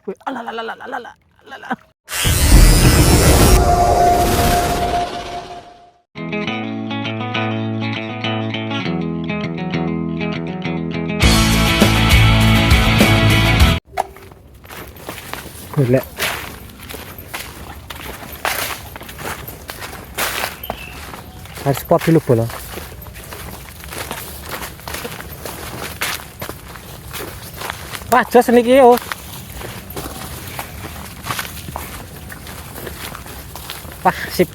Alah. Golek. Harus spot dulu bola. Wah, jos niki yo. Wah, sip.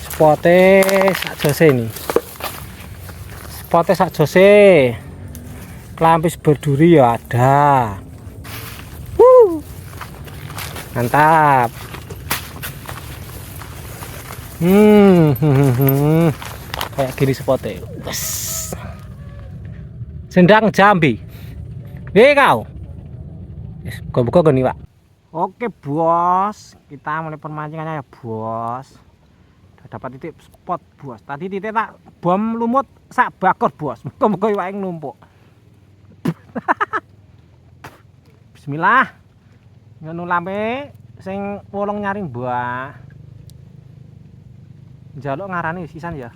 Spotnya sak jose ini. Spotnya sak jose. Kelampis berduri ya ada. Mantap. Kayak gini spotnya. Sendang Jambi. Kau. Buka nih, Pak. Oke, Bos. Kita mulai permancingannya ya, Bos. Udah dapat titik spot, Bos. Tadi titik tak bom lumut sak bakor, Bos. Muga-muga iwake numpuk. Bismillah. Ngono lampe sing wolong nyaring, Mbah. Njaluk ngarani sisan ya.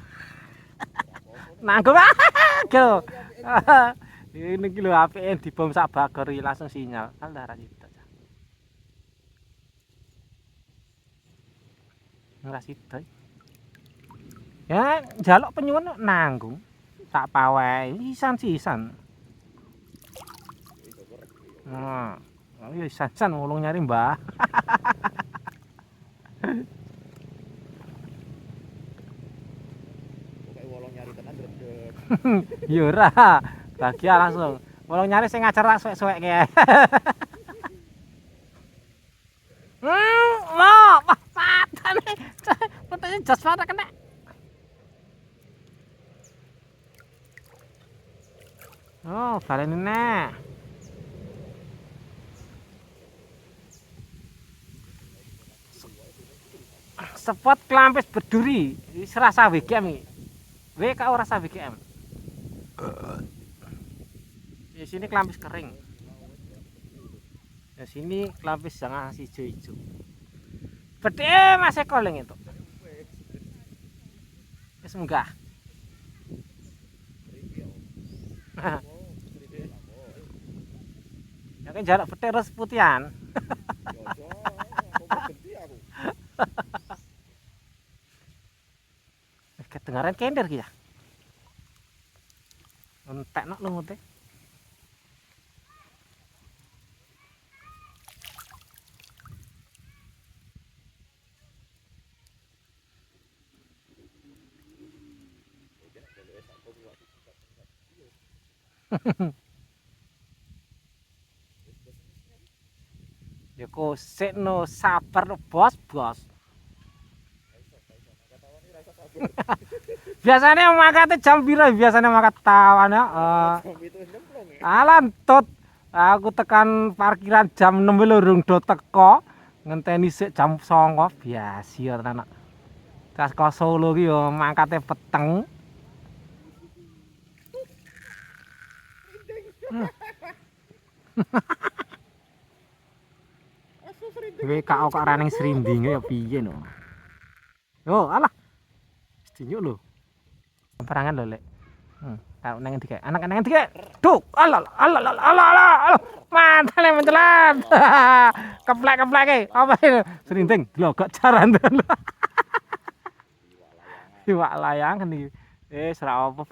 Nanggung. Go. Ini kilo APN di bom sak bakor langsung sinyal. Alah ra sida. Ora sida. Ya njaluk penyuwun nanggung. Tak pawehi sisan-sisan. Nah, iya sisan wolong nyari, Mbah. Pokoke wolong nyari tenan ndredeg. Ya ora. Bahagia langsung. Wolong nyari sing ngajar rak suwek-suwek kae. Wah, patane. Patane jas patah kena. Oh, baleni nek. Spot kelampis berduri, serasa WGM iki. WK ora rasa WGM. Di sini kelampis kering. Di sini kelampis jangan hijau-hijau. Bedhe Mas Eko leng itu. Wis munggah. Ya kan jarak bedhe terus putihan. Kedengaran kender ki ya. Entekno lumute. Ya kok sekno sabar lo bos. Biasanya makate jam piro biasanya makat tawan ya. Alantot. Aku tekan parkiran jam 6 lurung do teko. Ngenteni sik jam 09.00 biasa ya tenan. Kas kok Solo ki yo mangkate peteng. Kowe kok raning srindinge ya piye no. Yo alah. Dinyuk lho. Perangan lho lek. Karo nang ndi kae? Anak nang ndi kae? Duk. Alah. Mantale mencelat. Keplek e. Apa ini? Srinding glogok jaranten. Iwak layangan iki. Ora apa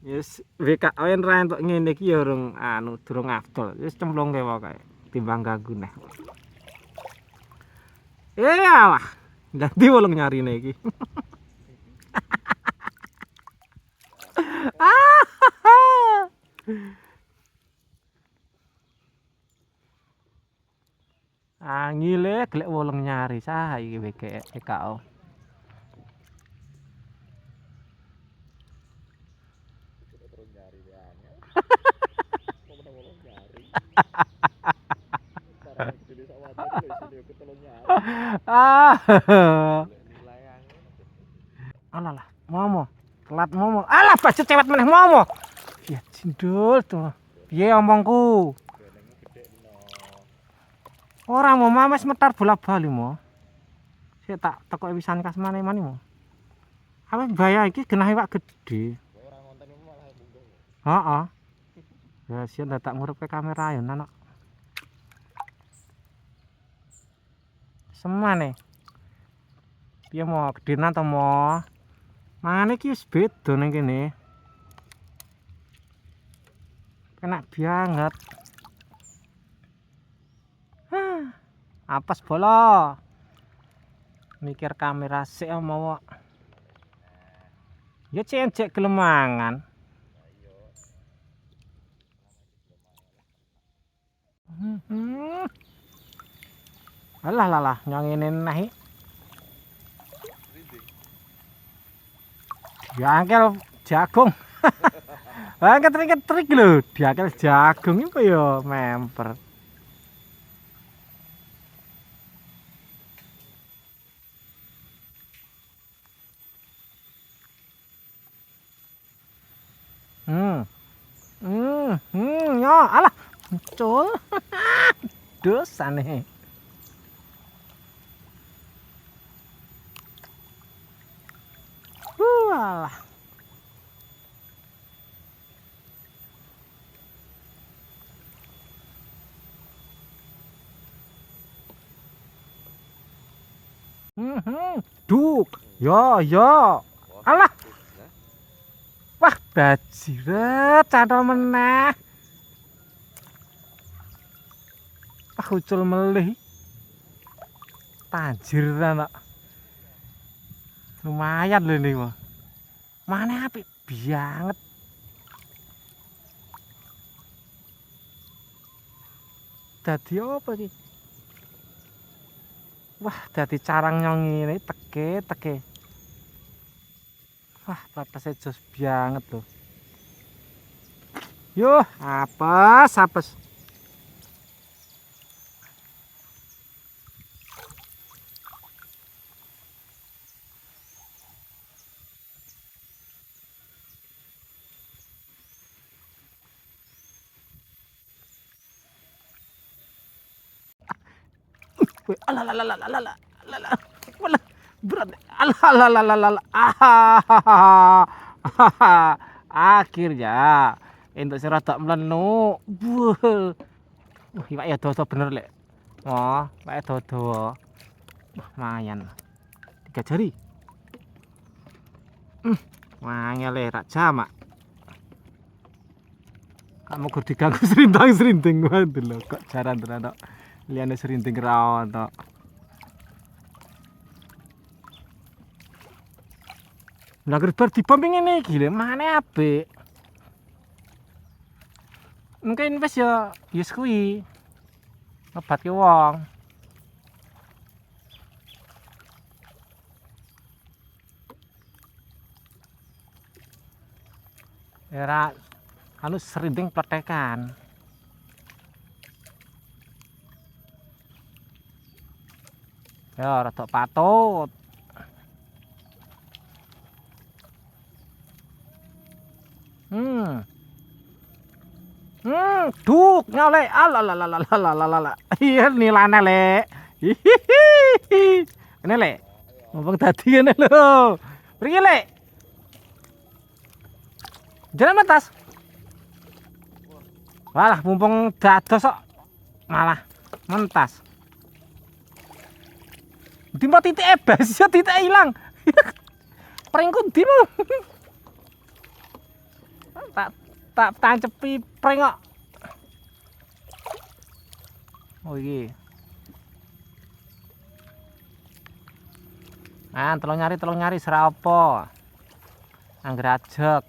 Yes, WKN ra entuk ngene iki ya urung durung afdol. Wis cemplungke wae timbang ganggu neh. Alah. Ganti wolong nyarine iki. Angile gelek wolong nyari sah iki WKO. Alah, momo, telat momo. Alah, baju cewek meneh momo. Ya cindul tuh. Piye omongku? Benengmu gede no. Ora mau mames metar bola-bali mo. Sik tak tekok pisan kasmane mani mo. Apa bahaya iki genah iwak gede. Kowe ora ngonteni malah munggah. Heeh. Ya sian tak ngurupke kamera ya anak. Semane. Piye mo gedenan to mo? Mangane iki wis beda ning kene. Enak banget. Apes bola. Mikir kamera sik mau. Ya cek gelem mangan. Alah nyangene nahi. Diangkel jagung. Ketrik lho, diangkel jagung iku ya memper. Ya, alah, muncul. Dosane. Alah. Duk. Ya. Alah. Wah, bajiret cantol meneh. Wah, ucul melih. Tanjir anak. Lumayan lho ini mah. Mana apik banget. Dadi apa iki? Wah, dadi carang nyong ngene teke. Wah, patase jos banget loh. Yuh, apes. Alah. Berat. Alah. Akhirnya entuk sing rada mlenu. Wah, iwak ya dodo bener lek. Oh, iwak dodo. Lumayan. 3 jari. Wangel rak jamak. Kamu gur diganggu serintang-serinting wae lho kok jaran tenan tok. Liyane serinting ra ono. Lah bar dibom ngene iki lho, mane apik. Mungkin wis ya yes kuwi. Ngebatke wong. Era anu serinting pletekan. Ya rada patut. Duk nyole. Alah. Iya nilane lek. Ini lek. Mumpung dadi ngene lho. Priye lek? Jalan atas. Walah mumpung dados kok malah mentas. Dimpo titik ebas ya titik ilang. Pringku ndi mu? Tak tancepi pring kok. Oh iki. Ah, tolong nyari sira apa? Angger ajeg.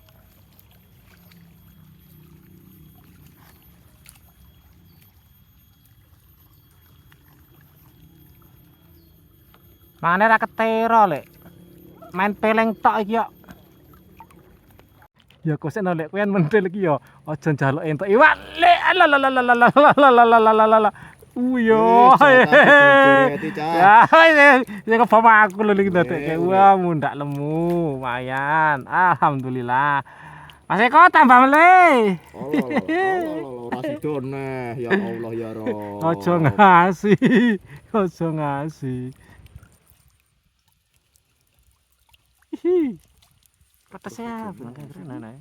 Mane ra ketero lek. Main peleng tok iki kok. Ya kok sik lek kowe mentel iki ya aja njaluk entuk iwak lek. Uyo. Ya, ya kebom aku lho iki dadekke. Wah, mundak lemu. Lumayan. Alhamdulillah. Mas Eko tambah meleh. Ora sidone. Ya Allah ya Rob. Ojo ngasih. Ojo ngasih. Hihi. Petesnya bener.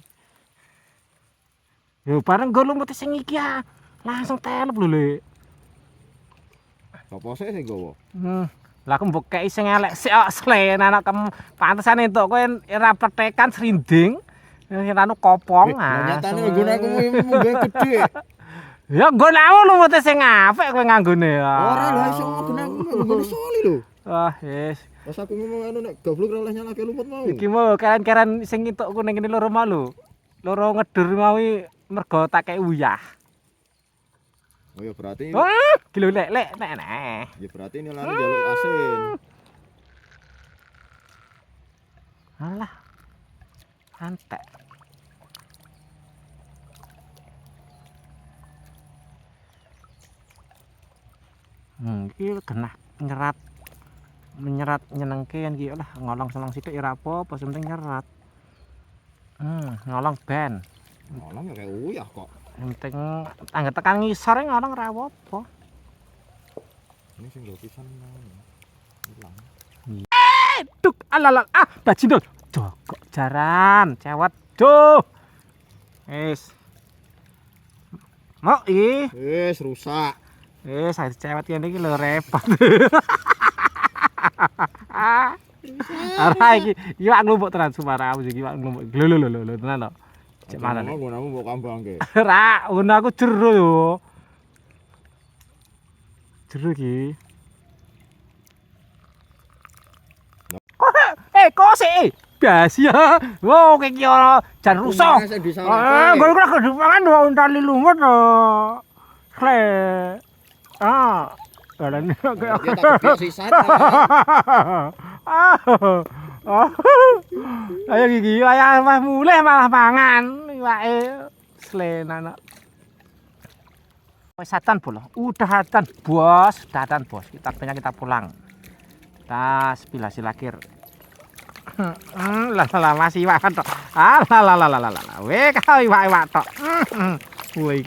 Yo bareng go lumut sing iki ya. Langsung telep lho, Le. Sopo sih sing gowo? Lah aku mbok kei sing elek sik kok slen anak pantesan entuk kowe ora petekan srinding. Anu kopong. Nyatane nggone aku munggah gede. Ya nggon aku lumute sing apik kowe nganggone. Ora lho iso nggone aku nggone soli lho. Wah, wis. Pas aku ngomong anu nek goblok ora oleh nyalake lumut mau. Iki mau keren-keren sing entukku ning kene loro mau lho. Loro ngedur mau mergo tak kei uyah. Oh ya berarti. Gila lek nek. Ya berarti ini lari jaluk asin. Alah. Antek. Iki genah menyerat nyenengke yen iki lah ngolong selong sithik ya ora apa-apa, penting nyerat. Ngolong ben. Ngolong ya kayak uyah kok. Penting angger tekan ngisor ngolong ora apa-apa. Ini sing go pisan ilang. Duk alala bajindol. Jogok jaran, cewet. Duh. Wis. Mau iki. Wis rusak. Saya cewek ini lho repot. Ora iki iwak nglumpuk tenan Sumarang iki iwak nglumpuk. Lho tenan lho. Cek mana nek. Ngono mbok kambangke. Ora, ngono aku jero yo. Jero iki. Kok sih? Basi ya. Wo iki ora jan rusak. Nggo ora kedupangan wong tali lumut to. Kle. Barane kayak sisan. Ayo gigi wayah mulih malah mangan iwake slenan. Wis satan bolo. Udah satan, Bos. Datan, Bos. Kita pulang. Tas pilasi lakir. Lah masih iwak tok. Weh kau iwak tok. Woi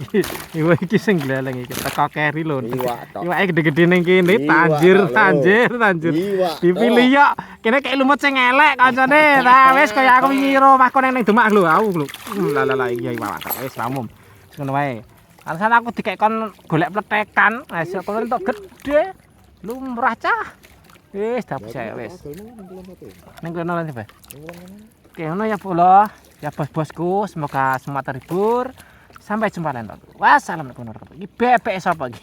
iki sing gleleng iki teko keri lho. Iwake gede-gede ning kene tanjir. Dipilih yo. Kene kayak lumut sing elek kancane. Lah wis kaya aku wingi romahku ning Demak lho aku lho. Lah iki iwak tok wis ramum. Wis ngono wae. Alasan aku dikek kon golek pletekan, hasil kon entuk gede. Lumrah cah. Wis dapet saya wis. Ning kono lan Pak. Oke, ngono ya Bolo. Ya bos-bosku, semoga semua terhibur. Sampai jumpa lain waktu. Wassalamualaikum warahmatullahi wabarakatuh. Iki bebek sapa iki?